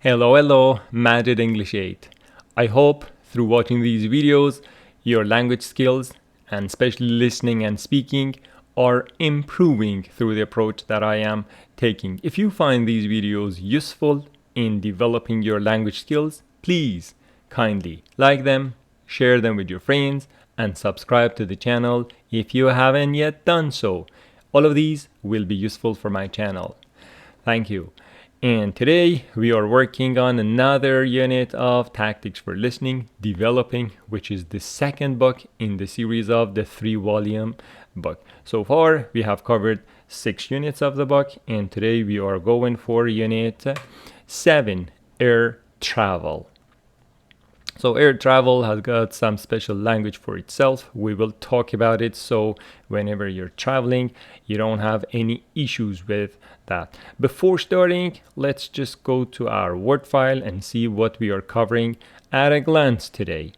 Hello, Magic English 8. I hope through watching these videos, your language skills, and especially listening and speaking, are improving through the approach that I am taking. If you find these videos useful in developing your language skills, please kindly like them, share them with your friends, and subscribe to the channel if you haven't yet done so. All of these will be useful for my channel. Thank you. And today we are working on another unit of Tactics for Listening, Developing, which is the second book in the series of the 3-volume book. So far we have covered 6 units of the book, and today we are going for unit 7, Air Travel. So air travel has got some special language for itself. We will talk about it, so whenever you're traveling, you don't have any issues with that. Before starting, let's just go to our Word file and see what we are covering at a glance today.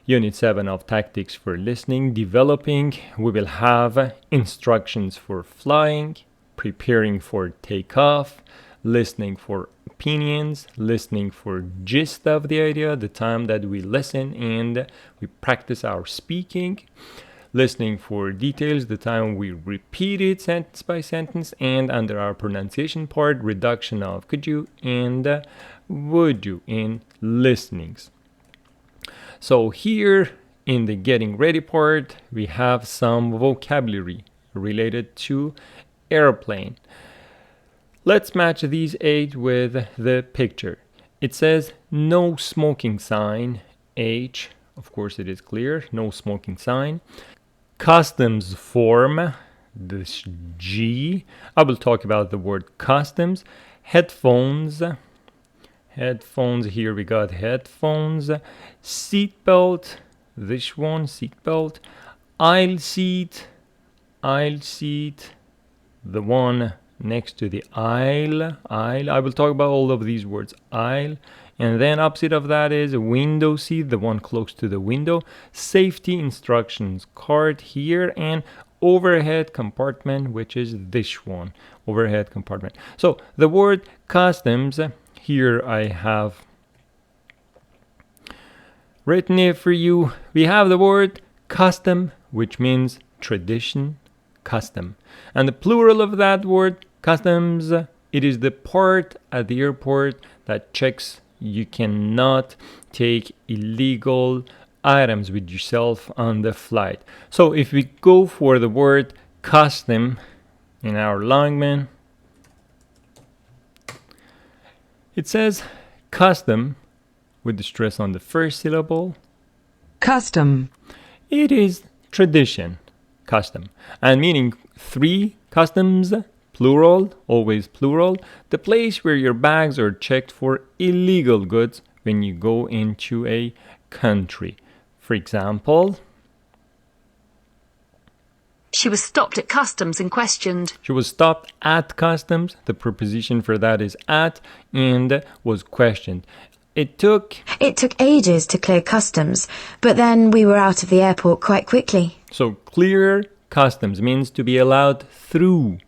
Unit 7 of Tactics for Listening, Developing. We will have instructions for flying, preparing for takeoff, listening for opinions, listening for gist of the idea, the time that we listen and we practice our speaking, listening for details, the time we repeat it sentence by sentence, and under our pronunciation part, reduction of could you and would you in listenings. So here in the getting ready part, we have some vocabulary related to airplane. Let's match these 8 with the picture. It says no smoking sign, H, of course it is clear, no smoking sign. Customs form, this G. I will talk about the word customs. Headphones, here we got headphones. Seatbelt, this one, seatbelt. Aisle seat, the one next to the aisle. I will talk about all of these words. Aisle. And then opposite of that is a window seat, the one close to the window. Safety instructions card here, and overhead compartment, which is this one. Overhead compartment. So the word customs, here I have written it for you. We have the word custom, which means tradition, custom. And the plural of that word, customs, it is the part at the airport that checks you cannot take illegal items with yourself on the flight. So if we go for the word custom in our Longman, it says custom with the stress on the first syllable. Custom. It is tradition, custom, and meaning 3 customs, plural, always plural, the place where your bags are checked for illegal goods when you go into a country. For example, she was stopped at customs and questioned. She was stopped at customs. The preposition for that is at, and was questioned. It took ages to clear customs, but then we were out of the airport quite quickly. So clear customs means to be allowed through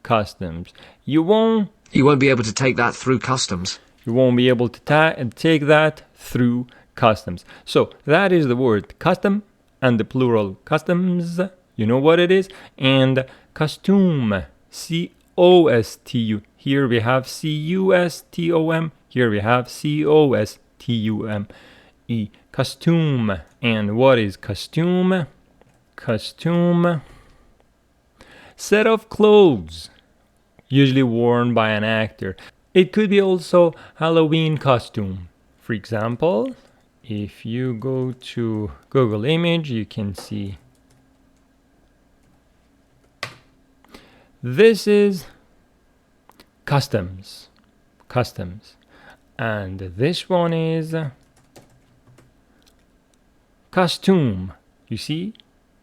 customs. You won't be able to take that through customs. You won't be able to take that through customs. So that is the word custom and the plural customs. You know what it is. And costume, C-O-S-T-U. Here we have C-U-S-T-O-M. Here we have C-O-S-T-U-M-E. Costume. And what is costume? Costume. Set of clothes, usually worn by an actor. It could be also Halloween costume. For example, if you go to Google Image, you can see this is customs, and this one is costume. You see,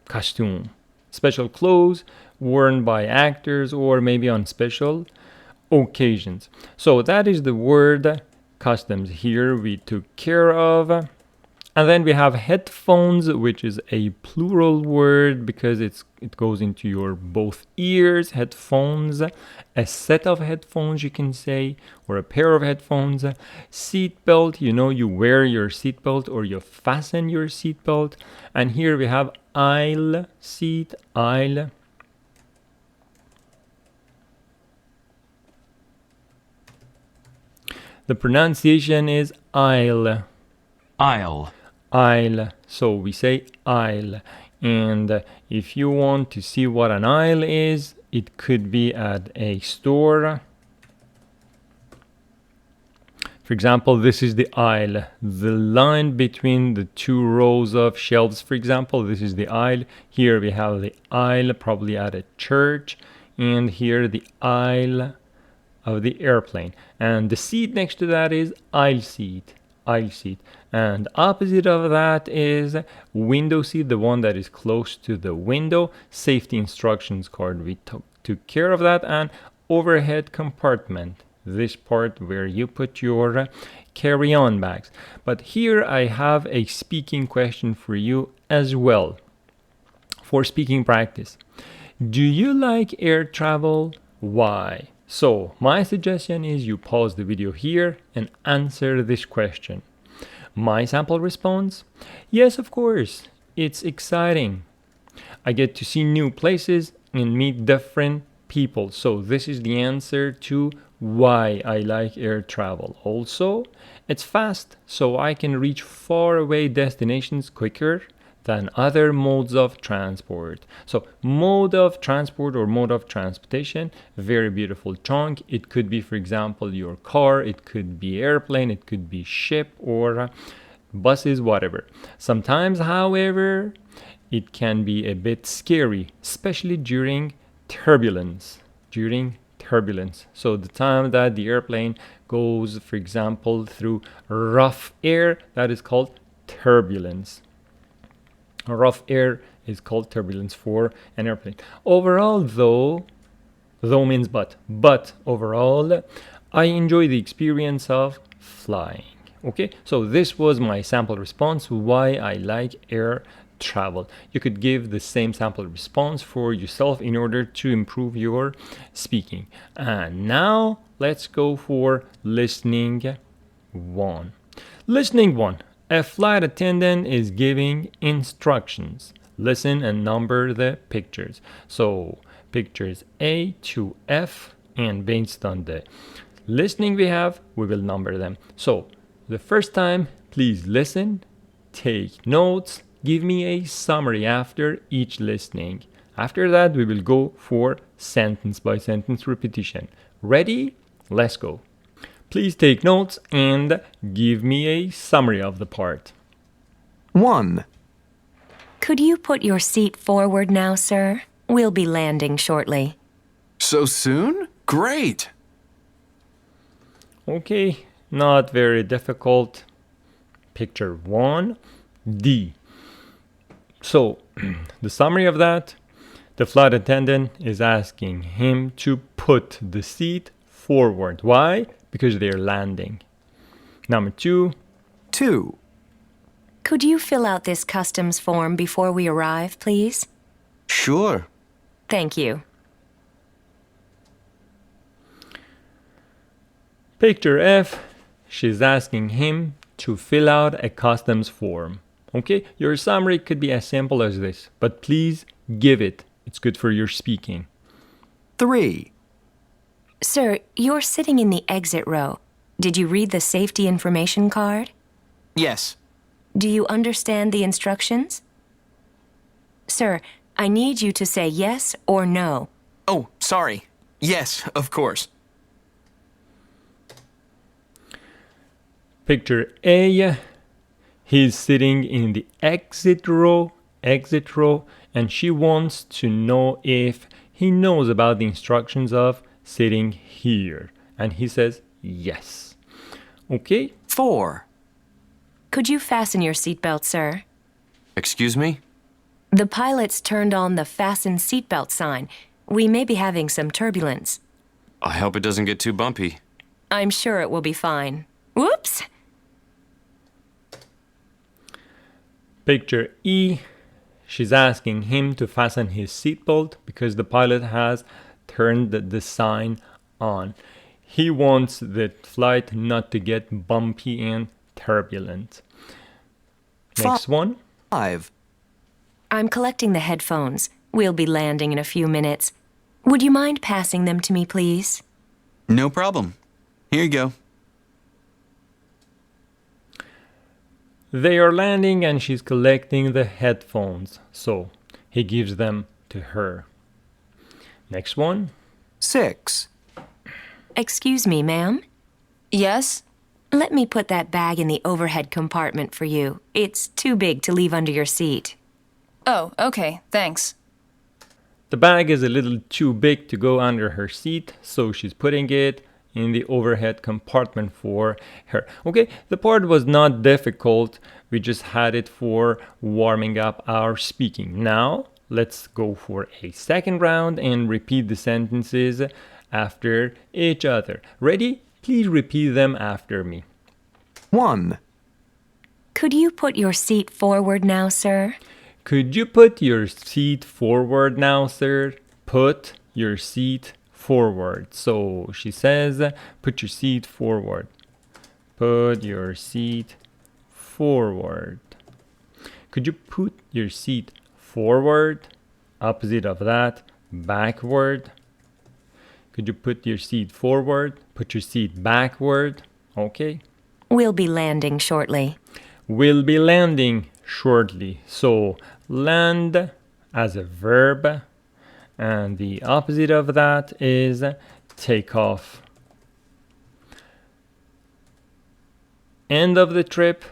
costume, special clothes worn by actors or maybe on special occasions. So that is the word customs. Here we took care of And then we have headphones, which is a plural word because it goes into your both ears. Headphones, a set of headphones, you can say, or a pair of headphones. Seatbelt, you wear your seatbelt or you fasten your seatbelt. And here we have aisle seat, aisle. The pronunciation is aisle. Aisle. Aisle. So we say aisle. And if you want to see what an aisle is, it could be at a store. For example, this is the aisle. The line between the two rows of shelves, for example, this is the aisle. Here we have the aisle, probably at a church. And here the aisle of the airplane. And the seat next to that is aisle seat. Aisle seat. And opposite of that is window seat, the one that is close to the window. Safety instructions card, we took care of that. And overhead compartment, this part where you put your carry-on bags. But here I have a speaking question for you as well, for speaking practice. Do you like air travel? Why? So my suggestion is you pause the video here and answer this question. My sample response? Yes, of course. It's exciting. I get to see new places and meet different people. So this is the answer to why I like air travel. Also, it's fast, so I can reach faraway destinations quicker than other modes of transport. So mode of transport or mode of transportation, very beautiful chunk. It could be, for example, your car, it could be airplane, it could be ship or buses, whatever. Sometimes, however, it can be a bit scary, especially during turbulence. So the time that the airplane goes, for example, through rough air, that is called turbulence. Rough air is called turbulence for an airplane. Overall, though means but overall, I enjoy the experience of flying. Okay, so this was my sample response, why I like air travel. You could give the same sample response for yourself in order to improve your speaking. And now let's go for listening one. Listening one. A flight attendant is giving instructions. Listen and number the pictures. So pictures A to F, and based on the listening we have, we will number them. So the first time, please listen, take notes, give me a summary after each listening. After that, we will go for sentence by sentence repetition. Ready? Let's go. Please take notes and give me a summary of the part. 1. Could you put your seat forward now, sir? We'll be landing shortly. So soon? Great! Okay, not very difficult. Picture 1, D. So, the summary of that, the flight attendant is asking him to put the seat forward. Why? Because they're landing. Number 2. 2. Could you fill out this customs form before we arrive, please? Sure. Thank you. Picture F, she's asking him to fill out a customs form. Okay, your summary could be as simple as this, but please give it. It's good for your speaking. 3. Sir, you're sitting in the exit row. Did you read the safety information card? Yes. Do you understand the instructions? Sir, I need you to say yes or no. Oh, sorry. Yes, of course. Picture A, he's sitting in the exit row, and she wants to know if he knows about the instructions of sitting here. And he says yes. Okay? 4. Could you fasten your seatbelt, sir? Excuse me? The pilots turned on the fasten seatbelt sign. We may be having some turbulence. I hope it doesn't get too bumpy. I'm sure it will be fine. Whoops! Picture E, she's asking him to fasten his seatbelt because the pilot has turned the sign on. He wants the flight not to get bumpy and turbulent. Next one. 5. I'm collecting the headphones. We'll be landing in a few minutes. Would you mind passing them to me, please? No problem. Here you go. They are landing and she's collecting the headphones, so he gives them to her. Next one. 6. Excuse me, ma'am? Yes? Let me put that bag in the overhead compartment for you. It's too big to leave under your seat. Oh, okay, thanks. The bag is a little too big to go under her seat, so she's putting it in the overhead compartment for her. Okay, the part was not difficult. We just had it for warming up our speaking. Now, let's go for a second round and repeat the sentences after each other. Ready? Please repeat them after me. 1. Could you put your seat forward now, sir? Could you put your seat forward now, sir? Put your seat forward. So she says, put your seat forward. Put your seat forward. Could you put your seat forward? Opposite of that, backward. Could you put your seat forward? Put your seat backward. Okay. We'll be landing shortly. Will be landing shortly. So land as a verb, and the opposite of that is take off. End of the trip,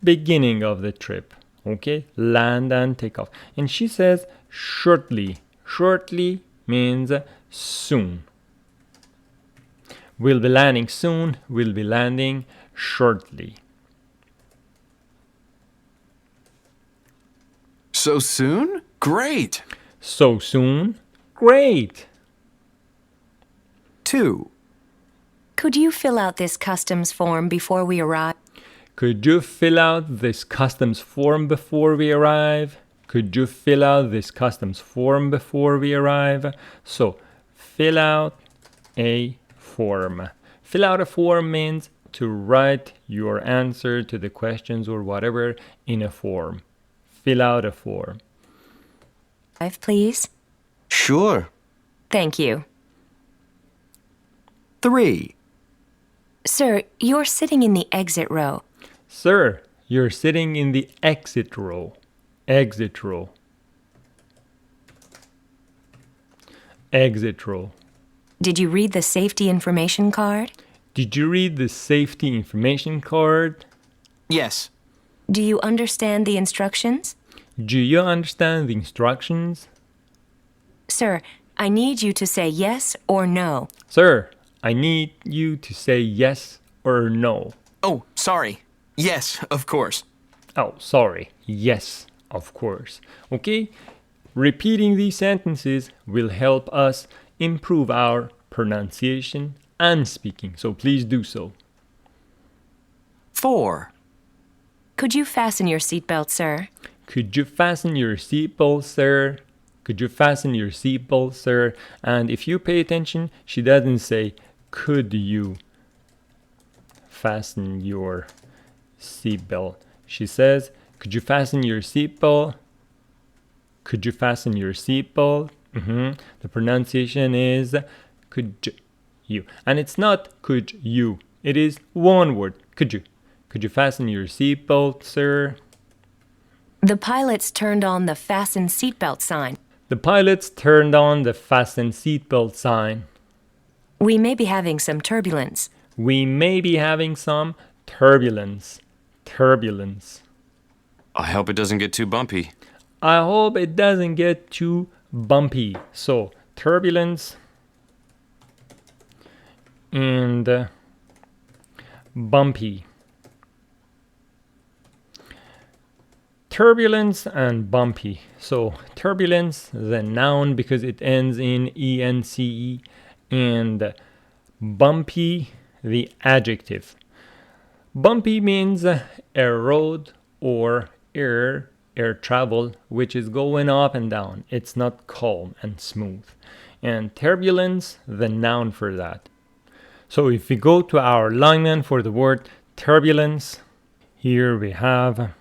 beginning of the trip. Okay, land and take off. And she says shortly. Shortly means soon. We'll be landing soon. We'll be landing shortly. So soon? Great! So soon? Great! 2. Could you fill out this customs form before we arrive? Could you fill out this customs form before we arrive? Could you fill out this customs form before we arrive? So, fill out a form. Fill out a form means to write your answer to the questions or whatever in a form. Fill out a form. Please? Sure. Thank you. 3. Sir, you're sitting in the exit row. Sir, you're sitting in the exit row. Exit row. Exit row. Did you read the safety information card? Did you read the safety information card? Yes. Do you understand the instructions? Do you understand the instructions? Sir, I need you to say yes or no. Sir, I need you to say yes or no. Oh, sorry. Yes, of course. Oh, sorry. Yes, of course. Okay? Repeating these sentences will help us improve our pronunciation and speaking. So please do so. 4. Could you fasten your seatbelt, sir? Could you fasten your seatbelt, sir? Could you fasten your seatbelt, sir? And if you pay attention, she doesn't say, could you fasten your seatbelt? She says, could you fasten your seatbelt? Could you fasten your seatbelt? The pronunciation is could you. And it's not could you. It is one word. Could you. Could you fasten your seatbelt, sir? The pilots turned on the fasten seatbelt sign. The pilots turned on the fasten seatbelt sign. We may be having some turbulence. We may be having some turbulence. Turbulence. I hope it doesn't get too bumpy. I hope it doesn't get too bumpy. So, turbulence and bumpy. Turbulence and bumpy. So, turbulence, the noun because it ends in ence, and bumpy, the adjective. Bumpy means a road or air travel, which is going up and down. It's not calm and smooth. And turbulence, the noun for that. So if we go to our alignment for the word turbulence, here we have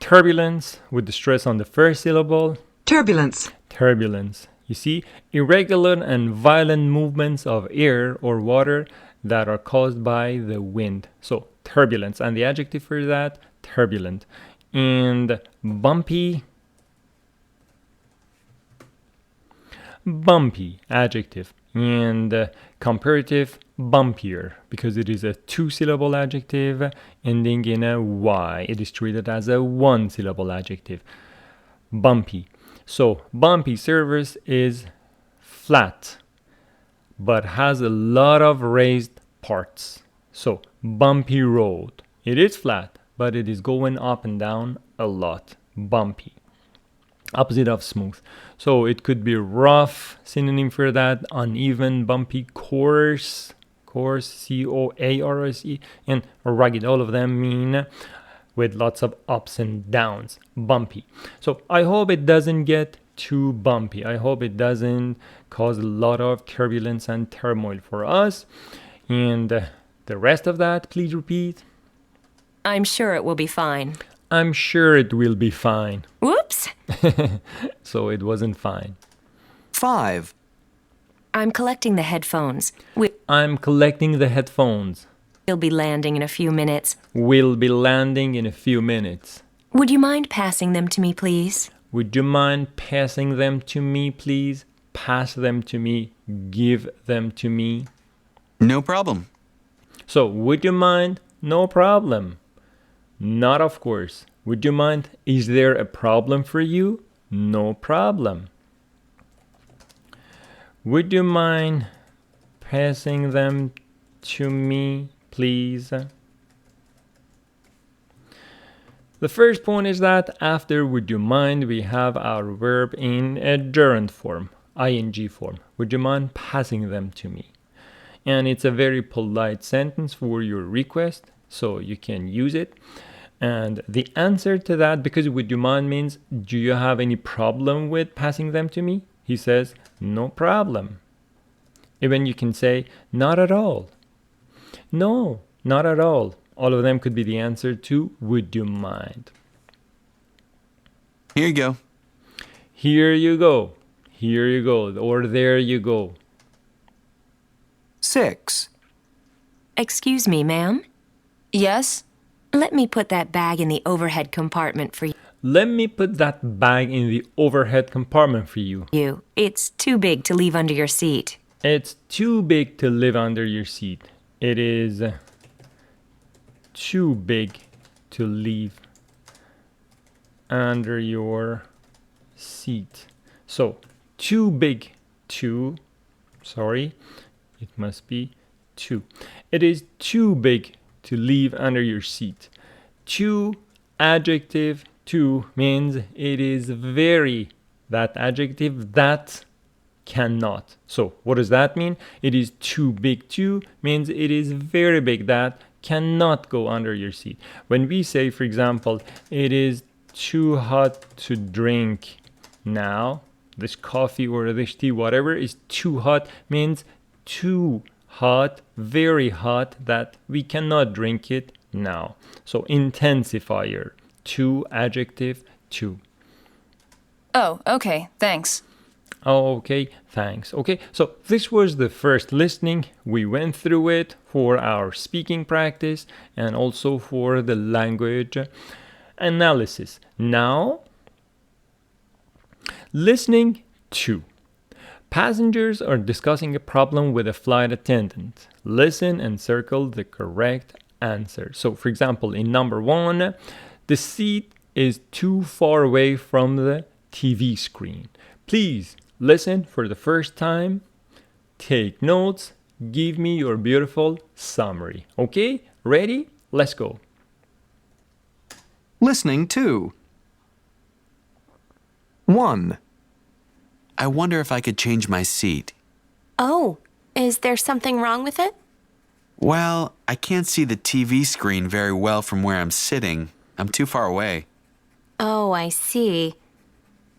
turbulence with the stress on the first syllable. Turbulence. Turbulence. You see, irregular and violent movements of air or water that are caused by the wind. So turbulence, and the adjective for that, turbulent. And bumpy, adjective. And comparative, bumpier, because it is a two-syllable adjective ending in a Y. It is treated as a one-syllable adjective. Bumpy. So bumpy surface is flat, but has a lot of raised parts. So bumpy road. It is flat, but it is going up and down a lot. Bumpy. Opposite of smooth. So it could be rough, synonym for that, uneven, bumpy, coarse, C-O-A-R-S-E, and rugged. All of them mean with lots of ups and downs, bumpy. So I hope it doesn't get too bumpy. I hope it doesn't cause a lot of turbulence and turmoil for us. And the rest of that, please repeat. I'm sure it will be fine. I'm sure it will be fine. Whoops! So it wasn't fine. 5, I'm collecting the headphones. I'm collecting the headphones. We'll be landing in a few minutes. Will be landing in a few minutes. Would you mind passing them to me, please? Would you mind passing them to me, please? Pass them to me. Give them to me. No problem. So, would you mind? No problem. Not of course. Would you mind? Is there a problem for you? No problem. Would you mind passing them to me, please? The first point is that after would you mind, we have our verb in a gerund form, ing form. Would you mind passing them to me? And it's a very polite sentence for your request, so you can use it. And the answer to that, because would you mind means, do you have any problem with passing them to me? He says, no problem. Even you can say, not at all. No, not at all. All of them could be the answer to would you mind. Here you go. Here you go. Here you go. Or there you go. 6, Excuse me, ma'am. Yes? Let me put that bag in the overhead compartment for Let me put that bag in the overhead compartment for you. you. It's too big to leave under your seat. It's too big to live under your seat. It is too big to leave under your seat. So, too big to, it must be too. It is too big to leave under your seat. Too, adjective, too means it is very, that adjective, that cannot. So what does that mean? It is too big to means it is very big, that cannot go under your seat. When we say, for example, it is too hot to drink now, this coffee or this tea, whatever is too hot, means too hot, very hot, that we cannot drink it now. So intensifier, too, adjective, too. Oh, okay, thanks. Oh, okay, thanks. Okay, so this was the first listening. We went through it for our speaking practice and also for the language analysis. Now, listening 2. Passengers are discussing a problem with a flight attendant. Listen and circle the correct answer. So, for example, in number 1, the seat is too far away from the TV screen. Please listen for the first time. Take notes. Give me your beautiful summary. Okay? Ready? Let's go. Listening 2. 1, I wonder if I could change my seat. Oh, is there something wrong with it? Well, I can't see the TV screen very well from where I'm sitting. I'm too far away. Oh, I see.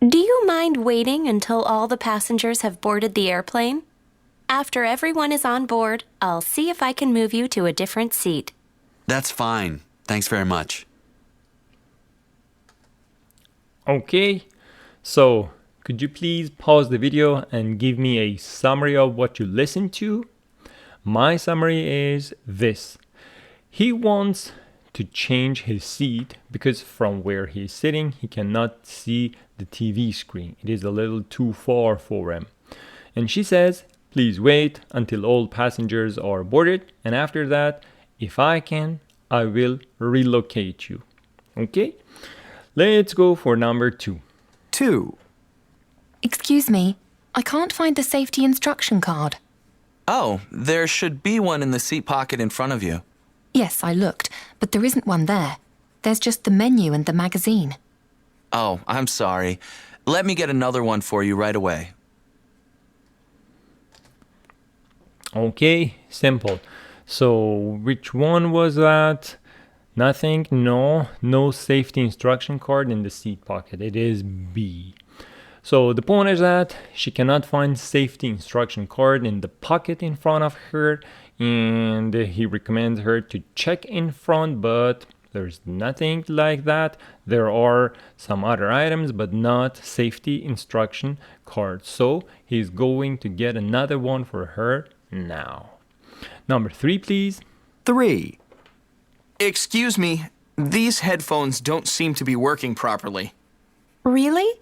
Do you mind waiting until all the passengers have boarded the airplane? After everyone is on board, I'll see if I can move you to a different seat. That's fine. Thanks very much. Okay, so could you please pause the video and give me a summary of what you listened to? My summary is this. He wants to change his seat because from where he's sitting, he cannot see the TV screen. It is a little too far for him. And she says, please wait until all passengers are boarded, and after that, if I can, I will relocate you. Okay? Let's go for number 2. 2. Excuse me, I can't find the safety instruction card. Oh, there should be one in the seat pocket in front of you. Yes, I looked, but there isn't one there. There's just the menu and the magazine. Oh, I'm sorry. Let me get another one for you right away. Okay, simple. So which one was that? Nothing, no safety instruction card in the seat pocket. It is B. So the point is that she cannot find safety instruction card in the pocket in front of her, and he recommends her to check in front, but there's nothing like that. There are some other items, but not safety instruction card. So he's going to get another one for her now. Number 3, please. 3. Excuse me, these headphones don't seem to be working properly. Really?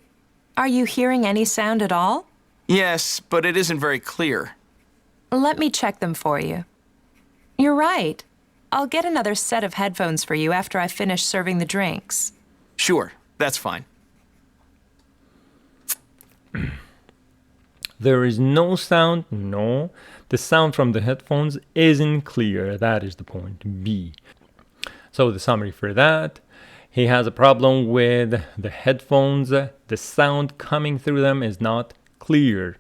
Are you hearing any sound at all? Yes, but it isn't very clear. Let me check them for you. You're right. I'll get another set of headphones for you after I finish serving the drinks. Sure, that's fine. There is no sound. No, the sound from the headphones isn't clear. That is the point. B. So the summary for that, he has a problem with the headphones. The sound coming through them is not clear.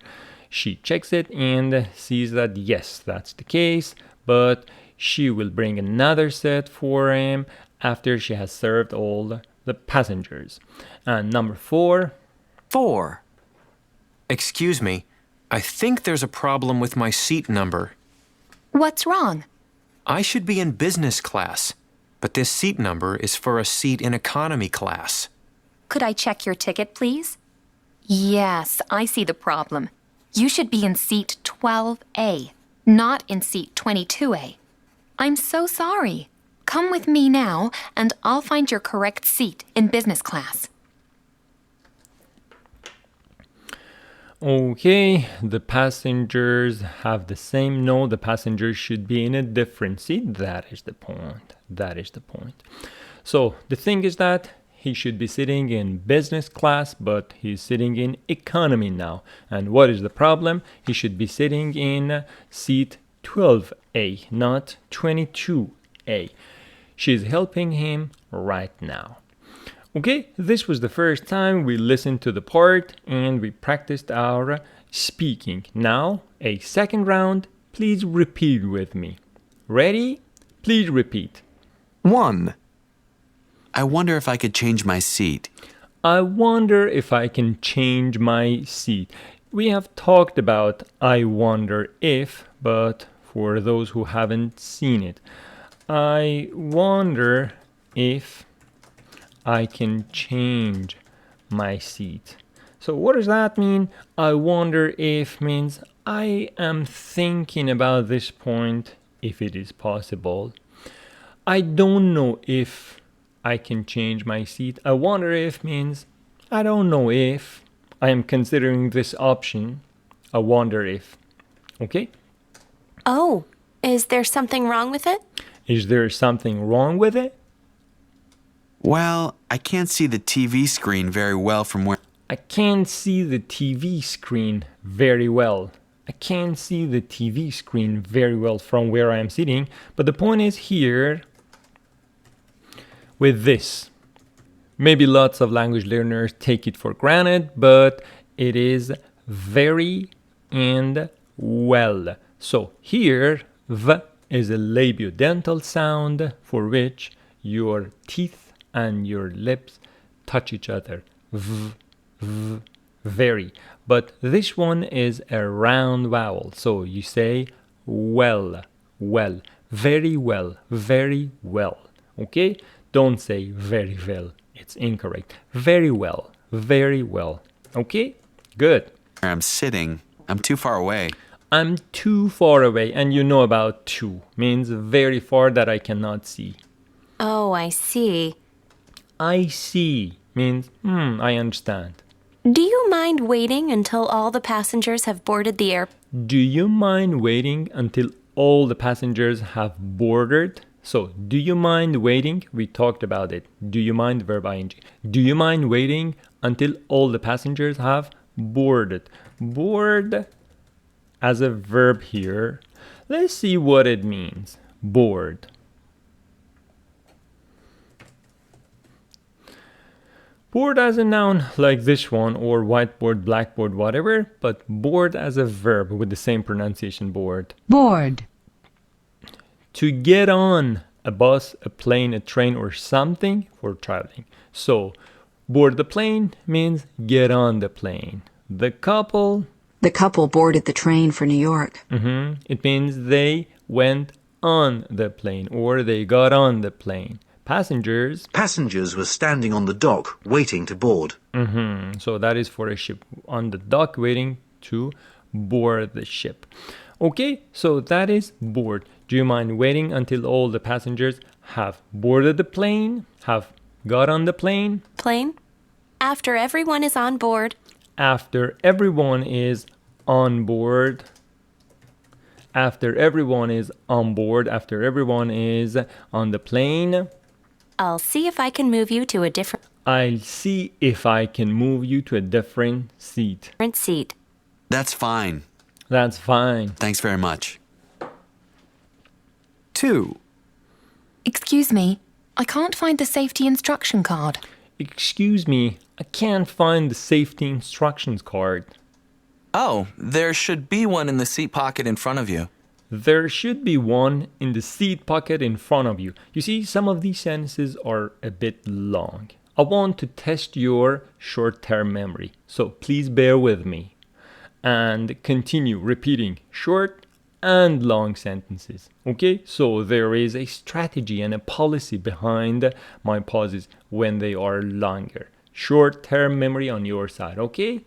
She checks it and sees that yes, that's the case, but she will bring another set for him after she has served all the passengers. And number 4. 4. Excuse me, I think there's a problem with my seat number. What's wrong? I should be in business class, but this seat number is for a seat in economy class. Could I check your ticket, please? Yes, I see the problem. You should be in seat 12A, not in seat 22A. I'm so sorry. Come with me now, and I'll find your correct seat in business class. Okay, the passengers have the same. No, the passengers should be in a different seat. That is the point. That is the point. So the thing is that he should be sitting in business class, but he's sitting in economy now. And what is the problem? He should be sitting in seat 12A, not 22A. She's helping him right now. Okay, this was the first time we listened to the part and we practiced our speaking. Now, a second round. Please repeat with me. Ready? Please repeat. 1. I wonder if I could change my seat. I wonder if I can change my seat. We have talked about I wonder if, but for those who haven't seen it, I wonder if I can change my seat. So what does that mean? I wonder if means I am thinking about this point if it is possible. I don't know if I can change my seat. I wonder if means I don't know if I am considering this option. I wonder if. Okay? Oh, is there something wrong with it? Is there something wrong with it? Well, I can't see the TV screen very well from where... I can't see the TV screen very well. I can't see the TV screen very well from where I am sitting. But the point is here with this. Maybe lots of language learners take it for granted, but it is very and well. So here, is a labiodental sound for which your teeth and your lips touch each other. V, v, very. But this one is a round vowel. So you say well, well, very well, very well. Okay? Don't say very well. It's incorrect. Very well, very well. Okay? Good. Where I'm sitting, I'm too far away. I'm too far away, and you know about too. Means very far that I cannot see. Oh, I see. I see means, I understand. Do you mind waiting until all the passengers have boarded the airplane? Do you mind waiting until all the passengers have boarded? So, do you mind waiting? We talked about it. Do you mind, verb ing. Do you mind waiting until all the passengers have boarded? Board as a verb here. Let's see what it means. Board. Board as a noun like this one, or whiteboard, blackboard, whatever, but board as a verb with the same pronunciation, board. Board. To get on a bus, a plane, a train, or something for traveling. So, board the plane means get on the plane. The couple boarded the train for New York. It means they went on the plane or they got on the plane. Passengers were standing on the dock waiting to board. So that is for a ship on the dock waiting to board the ship. Okay, so that is board. Do you mind waiting until all the passengers have boarded the plane, have got on the plane? Plane? After everyone is on board. After everyone is on board. After everyone is on board. After everyone is on the plane. I'll see if I can move you to a different seat. seat. That's fine. That's fine. Thanks very much. 2. Excuse me, I can't find the safety instruction card. Excuse me, I can't find the safety instructions card. Oh, there should be one in the seat pocket in front of you. There should be one in the seat pocket in front of you. You see, some of these sentences are a bit long. I want to test your short-term memory, so please bear with me and continue repeating short and long sentences. Okay, so there is a strategy and a policy behind my pauses when they are longer. Short-term memory on your side, okay?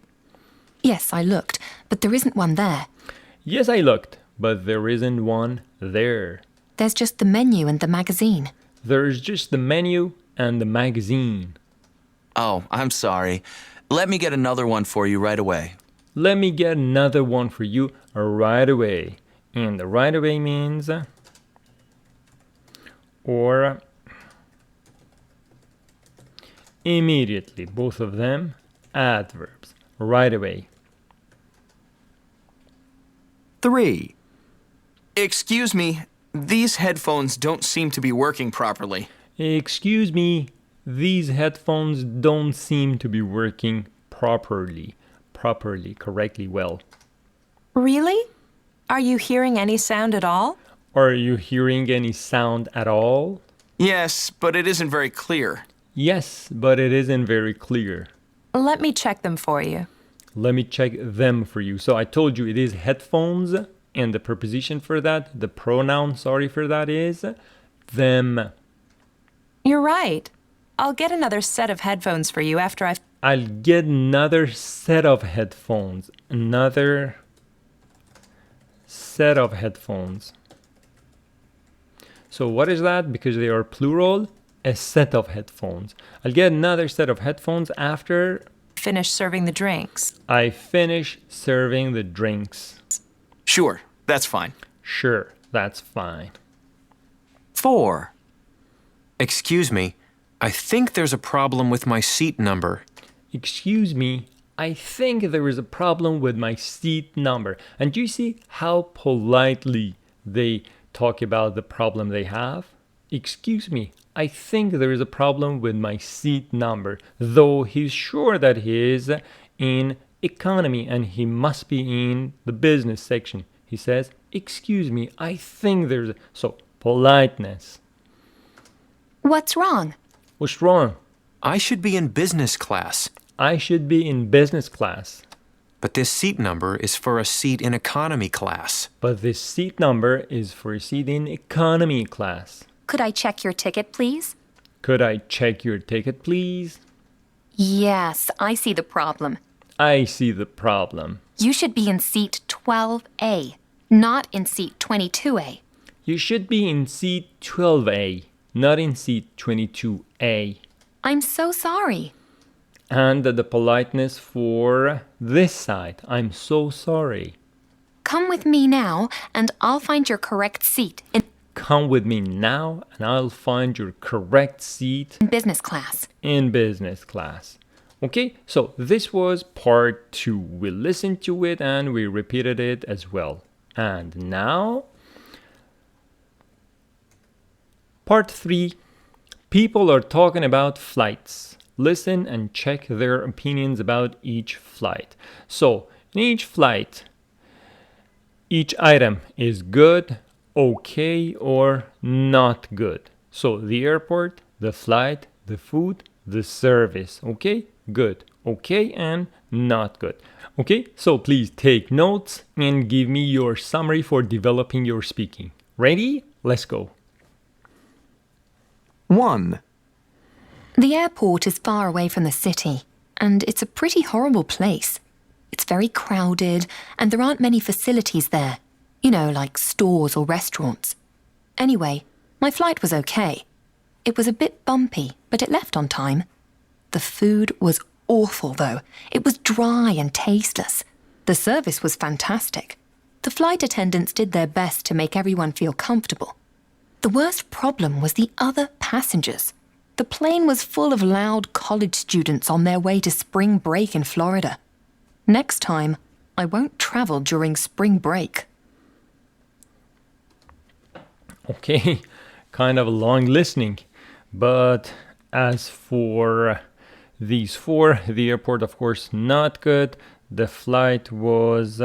Yes, I looked, but there isn't one there. Yes, I looked, but there isn't one there. There's just the menu and the magazine. There's just the menu and the magazine. Oh, I'm sorry. Let me get another one for you right away. Let me get another one for you right away. And the right away means or immediately. Both of them adverbs. Right away. 3. Excuse me, these headphones don't seem to be working properly. Excuse me, these headphones don't seem to be working properly, correctly well. Really? Are you hearing any sound at all? Are you hearing any sound at all? Yes, but it isn't very clear. Yes, but it isn't very clear. Let me check them for you. Let me check them for you. So I told you it is headphones, and the preposition for that, the pronoun, for that is them. You're right. I'll get another set of headphones for you after I'll get another set of headphones. Another set of headphones. So what is that? Because they are plural, a set of headphones. I'll get another set of headphones after finish serving the drinks. I finish serving the drinks. Sure, that's fine. Sure, that's fine. 4. Excuse me, I think there's a problem with my seat number. Excuse me, I think there is a problem with my seat number. And do you see how politely they talk about the problem they have? Excuse me, I think there is a problem with my seat number, though he's sure that he is in economy and he must be in the business section. He says, excuse me, I think there's... So, politeness. What's wrong? What's wrong? I should be in business class. I should be in business class. But this seat number is for a seat in economy class. But this seat number is for a seat in economy class. Could I check your ticket, please? Could I check your ticket, please? Yes, I see the problem. I see the problem. You should be in seat 12A, not in seat 22A. You should be in seat 12A, not in seat 22A. I'm so sorry. And the politeness for this side. I'm so sorry. Come with me now, and I'll find your correct seat Come with me now, and I'll find your correct seat in business class. In business class. Okay, so this was part 2. We listened to it and we repeated it as well. And now, part 3. People are talking about flights. Listen and check their opinions about each flight. So, in each flight, each item is good, okay, or not good. So, the airport, the flight, the food, the service. Okay, good, okay, and not good. Okay, so please take notes and give me your summary for developing your speaking. Ready? Let's go. 1. The airport is far away from the city, and it's a pretty horrible place. It's very crowded, and there aren't many facilities there. You know, like stores or restaurants. Anyway, my flight was okay. It was a bit bumpy, but it left on time. The food was awful, though. It was dry and tasteless. The service was fantastic. The flight attendants did their best to make everyone feel comfortable. The worst problem was the other passengers. The plane was full of loud college students on their way to spring break in Florida. Next time, I won't travel during spring break. Okay, kind of a long listening. But as for these 4, the airport, of course, not good. The flight was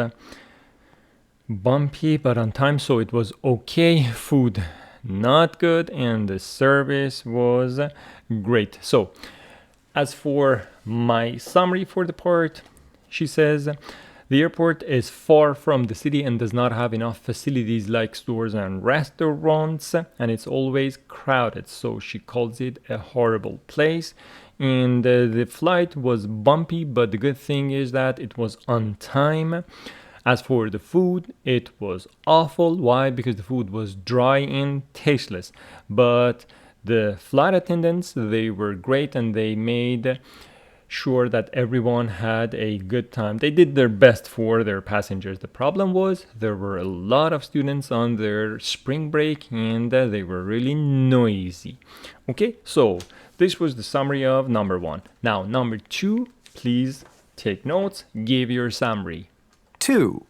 bumpy but on time, so it was okay. Food, not good. And the service was great. So, as for my summary for the part, she says, the airport is far from the city and does not have enough facilities like stores and restaurants, and it's always crowded, so she calls it a horrible place. And the flight was bumpy, but the good thing is that it was on time. As for the food, it was awful. Why? Because the food was dry and tasteless. But the flight attendants, they were great, and they made sure that everyone had a good time. They did their best for their passengers. The problem was there were a lot of students on their spring break, and they were really noisy. Okay, so this was the summary of number 1. Now, number 2, please take notes, give your summary. 2.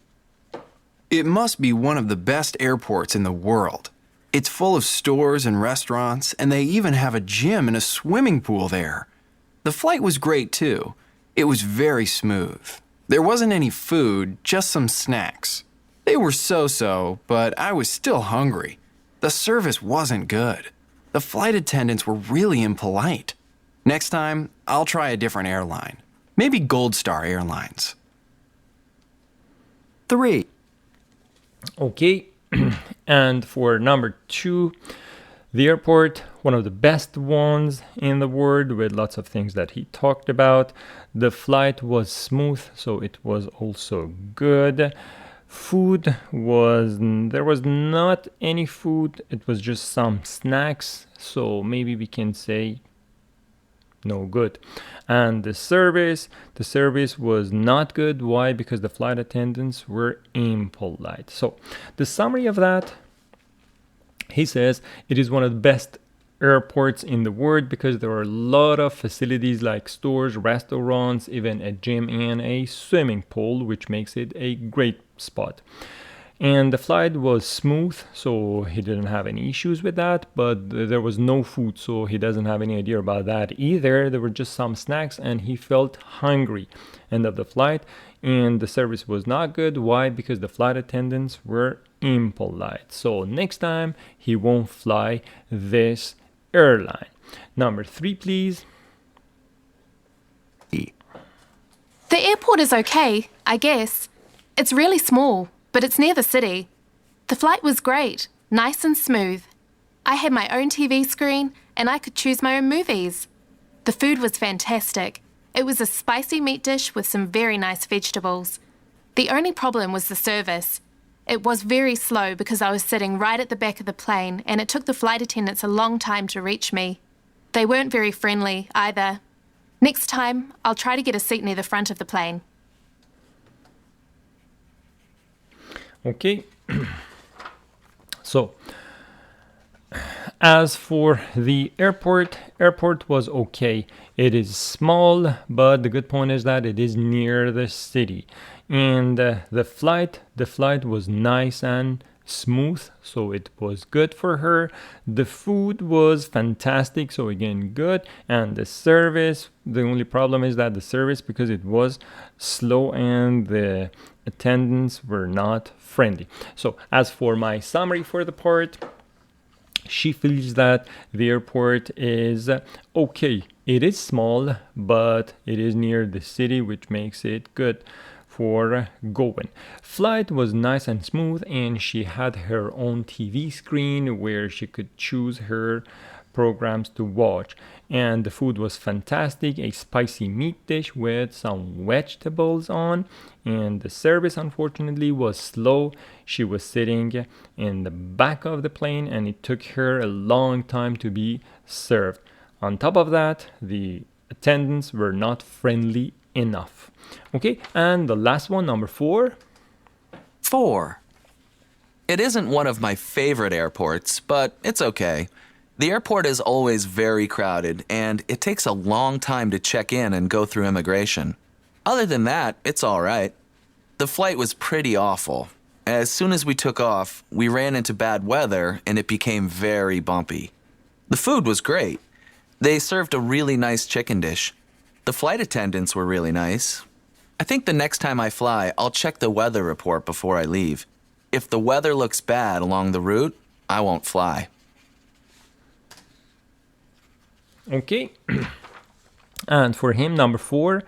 It must be one of the best airports in the world. It's full of stores and restaurants, and they even have a gym and a swimming pool there. The flight was great too. It was very smooth. There wasn't any food, just some snacks. They were so-so, but I was still hungry. The service wasn't good. The flight attendants were really impolite. Next time, I'll try a different airline. Maybe Gold Star Airlines. 3. Okay, and for number 2, the airport, one of the best ones in the world, with lots of things that he talked about. The flight was smooth, so it was also good. Food there was not any food, it was just some snacks, so maybe we can say no good. And the service was not good. Why? Because the flight attendants were impolite. So the summary of that, he says it is one of the best airports in the world because there are a lot of facilities like stores, restaurants, even a gym and a swimming pool, which makes it a great spot. And the flight was smooth, so he didn't have any issues with that, but there was no food, so he doesn't have any idea about that either. There were just some snacks and he felt hungry end of the flight. and the service was not good. Why? Because the flight attendants were impolite. So next time he won't fly this airline. Number 3, please. The airport is okay, I guess. It's really small, but it's near the city. The flight was great, nice and smooth. I had my own TV screen and I could choose my own movies. The food was fantastic. It was a spicy meat dish with some very nice vegetables. The only problem was the service. It was very slow because I was sitting right at the back of the plane and it took the flight attendants a long time to reach me. They weren't very friendly either. Next time, I'll try to get a seat near the front of the plane. Okay. So, as for the airport was okay. It is small, but the good point is that it is near the city. And the flight was nice and smooth, so it was good for her. The food was fantastic, so again good. And the service, the only problem is that the service, because it was slow and the attendants were not friendly. So as for my summary for the part, she feels that the airport is okay. It is small, but it is near the city, which makes it good for going. Flight was nice and smooth, and she had her own TV screen where she could choose her programs to watch. And the food was fantastic, a spicy meat dish with some vegetables on. And the service, unfortunately, was slow. She was sitting in the back of the plane and it took her a long time to be served. On top of that, the attendants were not friendly enough. Okay, and the last one, number 4. 4. It isn't one of my favorite airports, but it's okay. The airport is always very crowded, and it takes a long time to check in and go through immigration. Other than that, it's all right. The flight was pretty awful. As soon as we took off, we ran into bad weather, and it became very bumpy. The food was great. They served a really nice chicken dish. The flight attendants were really nice. I think the next time I fly, I'll check the weather report before I leave. If the weather looks bad along the route, I won't fly. Okay. And for him, number 4,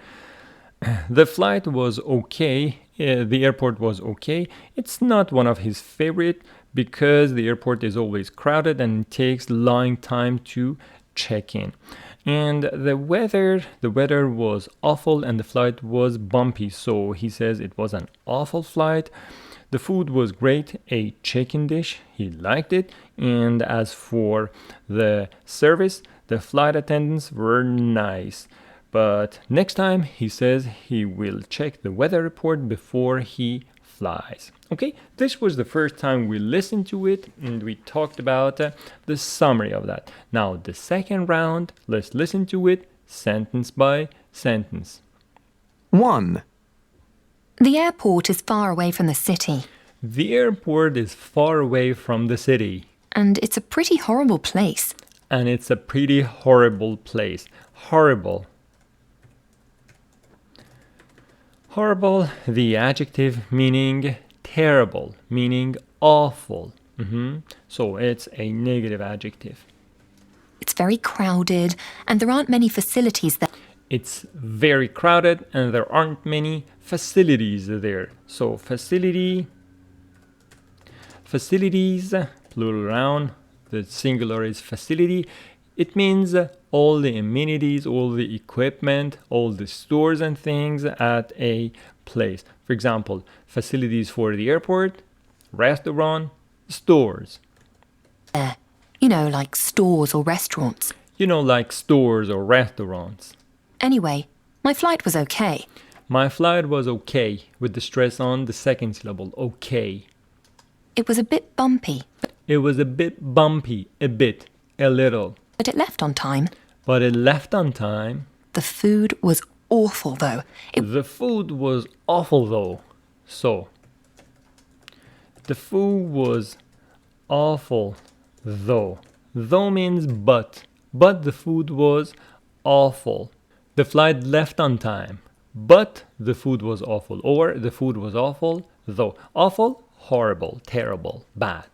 the flight was okay. The airport was okay. It's not one of his favorite because the airport is always crowded and it takes long time to check in. And the weather was awful and the flight was bumpy. So he says it was an awful flight. The food was great, a chicken dish. He liked it. And as for the service, the flight attendants were nice. But next time, he says he will check the weather report before he flies. Okay, this was the first time we listened to it and we talked about the summary of that. Now, the second round, let's listen to it sentence by sentence. 1. The airport is far away from the city. The airport is far away from the city. And it's a pretty horrible place. And it's a pretty horrible place. Horrible. Horrible, the adjective meaning terrible, meaning awful. So it's a negative adjective. It's very crowded and there aren't many facilities there. It's very crowded and there aren't many facilities there. So facilities, plural noun, the singular is facility. It means all the amenities, all the equipment, all the stores and things at a place. For example, facilities for the airport, restaurant, stores. Like stores or restaurants. Like stores or restaurants. Anyway, my flight was okay. My flight was okay, with the stress on the second syllable, okay. It was a bit bumpy. It was a bit bumpy, a bit, a little. But it left on time. But it left on time. The food was awful, though. The food was awful, though. So, the food was awful, though. Though means but. But the food was awful. The flight left on time. but the food was awful, or the food was awful, though. Awful, horrible, terrible, bad.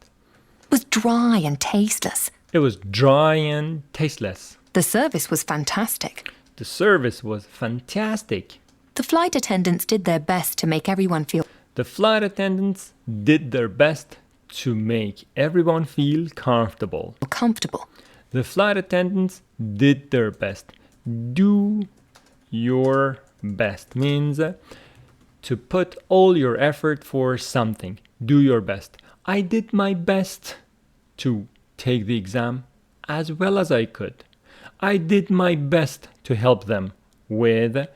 It was dry and tasteless. It was dry and tasteless. The service was fantastic. The service was fantastic. The flight attendants did their best to make everyone feel The flight attendants did their best to make everyone feel comfortable. comfortable. The flight attendants did their best. Do your best means to put all your effort for something. Do your best. I did my best to take the exam as well as I could. I did my best to help them with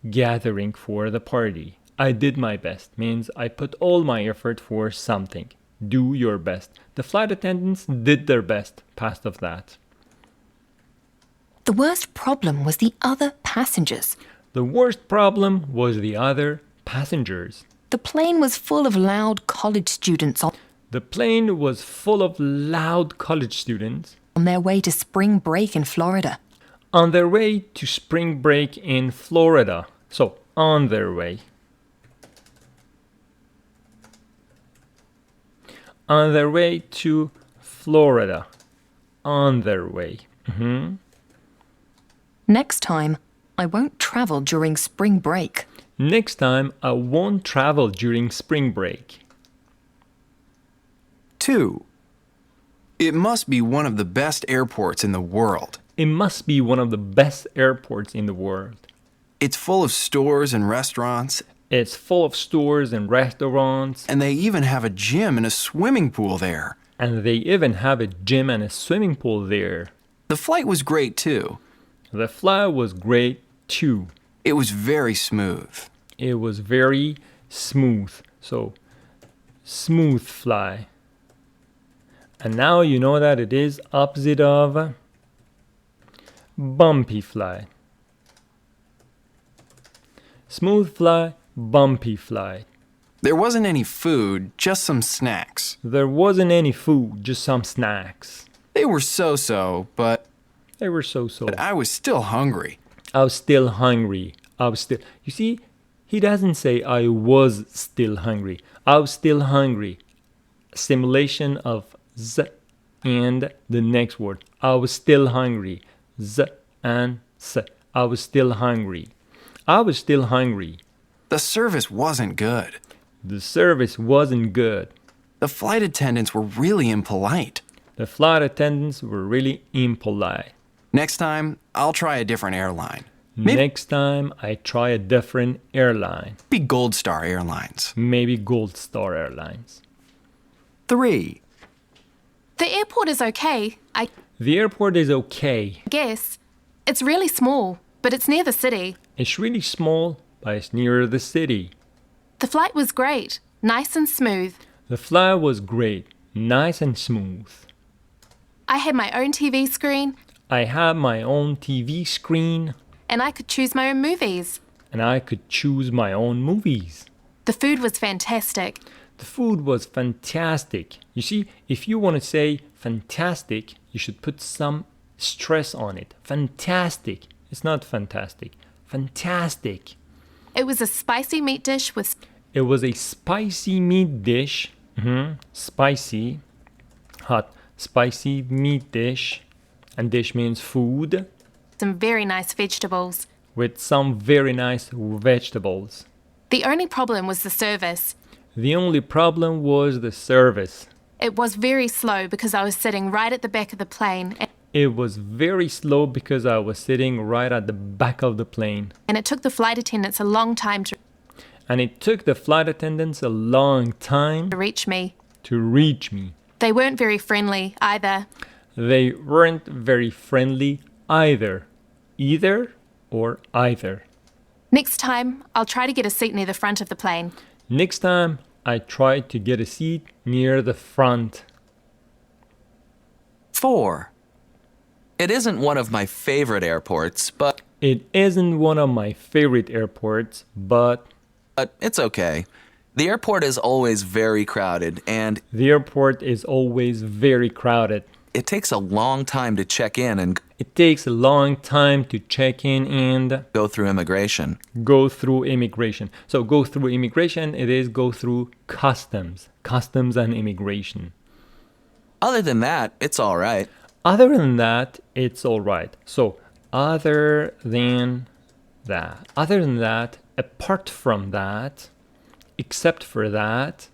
gathering for the party. I did my best means I put all my effort for something. Do your best. The flight attendants did their best. Past of that. The worst problem was the other passengers. The worst problem was the other passengers. The plane was full of loud college students The plane was full of loud college students on their way to spring break in Florida. on their way to spring break in Florida. So, on their way. On their way to Florida. On their way. Next time, I won't travel during spring break. Next time, I won't travel during spring break. 2. It must be one of the best airports in the world. It must be one of the best airports in the world. It's full of stores and restaurants, It's full of stores and restaurants, and they even have a gym and a swimming pool there. and they even have a gym and a swimming pool there. The flight was great too. The flight was great too. It was very smooth. It was very smooth. So, smooth fly. And now you know that it is opposite of bumpy fly. Smooth fly, bumpy fly. There wasn't any food, just some snacks. There wasn't any food, just some snacks. They were so-so, but They were so-so. I was still hungry. I was still hungry. You see, he doesn't say I was still hungry. I was still hungry. Simulation of z and the next word. I was still hungry. Z and s. I was still hungry. I was still hungry. The service wasn't good. The service wasn't good. The flight attendants were really impolite. The flight attendants were really impolite. Next time, I'll try a different airline. Next time, I try a different airline. Maybe Gold Star Airlines. Maybe Gold Star Airlines. 3. The airport is okay, I The airport is okay. guess. It's really small, but it's near the city. It's really small, but it's near the city. The flight was great, nice and smooth. The flight was great, nice and smooth. I had my own TV screen, I had my own TV screen, and I could choose my own movies. and I could choose my own movies. The food was fantastic. The food was fantastic. You see, if you want to say fantastic, you should put some stress on it. Fantastic. It's not fantastic. Fantastic. It was a spicy meat dish with It was a spicy meat dish. Spicy. Hot. Spicy meat dish. And dish means food. some very nice vegetables. With some very nice vegetables. The only problem was the service. The only problem was the service. It was very slow because I was sitting right at the back of the plane, It was very slow because I was sitting right at the back of the plane. and it took the flight attendants a long time to And it took the flight attendants a long time reach me. to reach me. They weren't very friendly either. They weren't very friendly either. Either or either. Next time, I'll try to get a seat near the front of the plane. Next time, I tried to get a seat near the front. 4. It isn't one of my favorite airports, but It isn't one of my favorite airports, but it's okay. The airport is always very crowded, and the airport is always very crowded. it takes a long time to check in and It takes a long time to check in and go through immigration. Go through immigration. So go through immigration, it is go through customs. Customs and immigration. Other than that, it's all right. Other than that, it's all right. So other than that. Other than that, apart from that, except for that.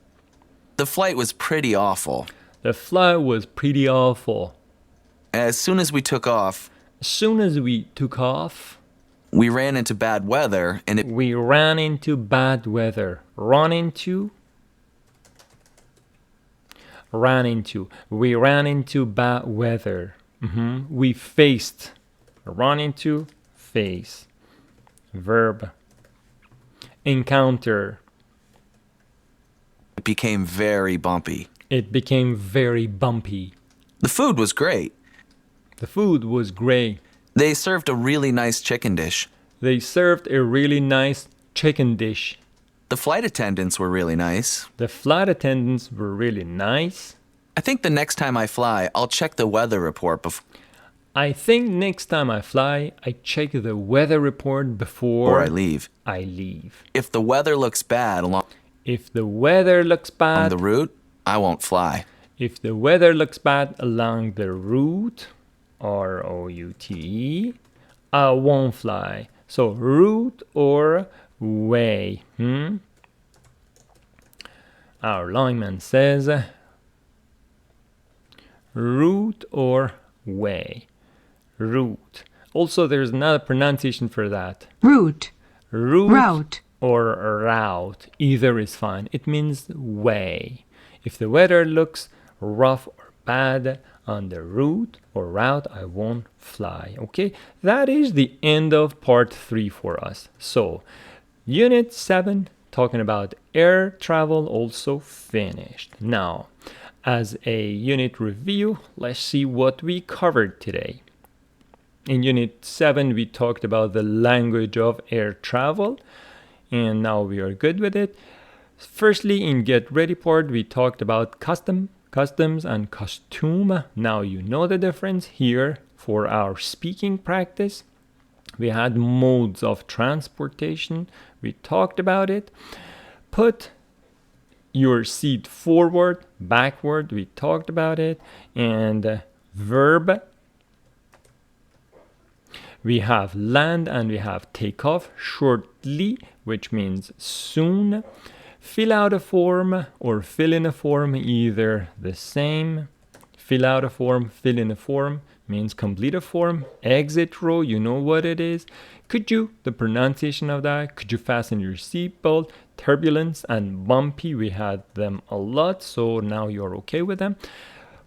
The flight was pretty awful. The flight was pretty awful. As soon as we took off, we ran into bad weather and we ran into bad weather. Ran into. We ran into bad weather. We faced. Run into, face. Verb. Encounter. It became very bumpy. It became very bumpy. The food was great. The food was great. They served a really nice chicken dish. They served a really nice chicken dish. The flight attendants were really nice. The flight attendants were really nice. I think the next time I fly, I'll check the weather report before. I think next time I fly, I check the weather report before I leave. If the weather looks bad on the route, I won't fly. If the weather looks bad along the route, R-O-U-T-E, I won't fly. So route or way. Our lineman says route or way. Route. Also, there's another pronunciation for that. Route. Route. Or route. Either is fine. It means way. If the weather looks rough or bad on the route or route, I won't fly. Okay, that is the end of part 3 for us. So, unit 7, talking about air travel, also finished. Now, as a unit review, let's see what we covered today. In unit 7, we talked about the language of air travel, and now we are good with it. Firstly, in Get Ready part, we talked about customs and costume. Now you know the difference. Here, for our speaking practice, we had modes of transportation. We talked about it. Put your seat forward, backward. We talked about it. And verb. We have land and we have take off shortly, which means soon. Fill out a form or fill in a form, either the same. Fill out a form, fill in a form means complete a form. Exit row, you know what it is. Could you, the pronunciation of that, could you fasten your seatbelt? Turbulence and bumpy, we had them a lot, so now you're okay with them.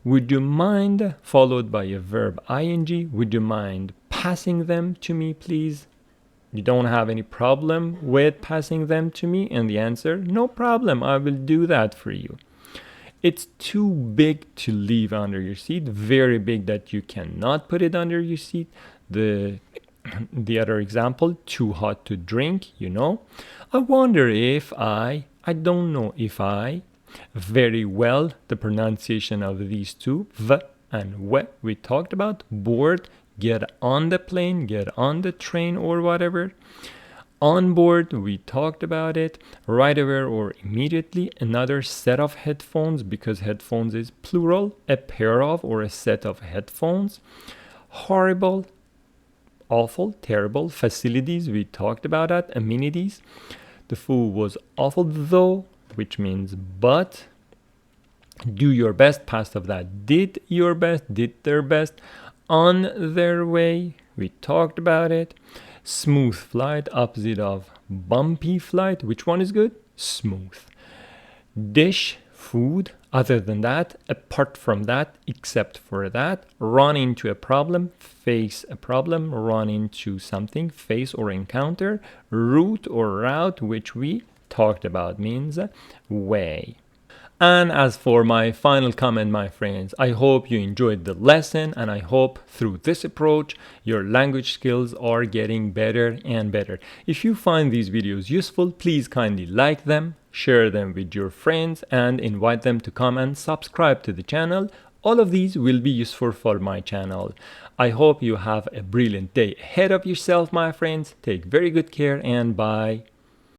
Would you mind, followed by a verb ing, would you mind passing them to me, please? You don't have any problem with passing them to me? And the answer, no problem, I will do that for you. It's too big to leave under your seat, very big that you cannot put it under your seat. The other example, too hot to drink, you know. I wonder if I don't know if I, very well, the pronunciation of these two, v and we, we talked about, board, get on the plane, get on the train or whatever. On board, we talked about it. Right away or immediately, another set of headphones, because headphones is plural, a pair of or a set of headphones. Horrible, awful, terrible. Facilities, we talked about that. Amenities. The food was awful though, which means but. Do your best, past of that. Did your best, did their best. On their way, we talked about it. Smooth flight, opposite of bumpy flight. Which one is good? Smooth. Dish, food. Other than that, apart from that, except for that. Run into a problem, face a problem. Run into something, face or encounter. Route or route, which we talked about, means way. And as for my final comment, my friends, I hope you enjoyed the lesson, and I hope through this approach your language skills are getting better and better. If you find these videos useful, please kindly like them, share them with your friends, and invite them to come and subscribe to the channel. all of these will be useful for my channel. I hope you have a brilliant day ahead of yourself, my friends. Take very good care and bye.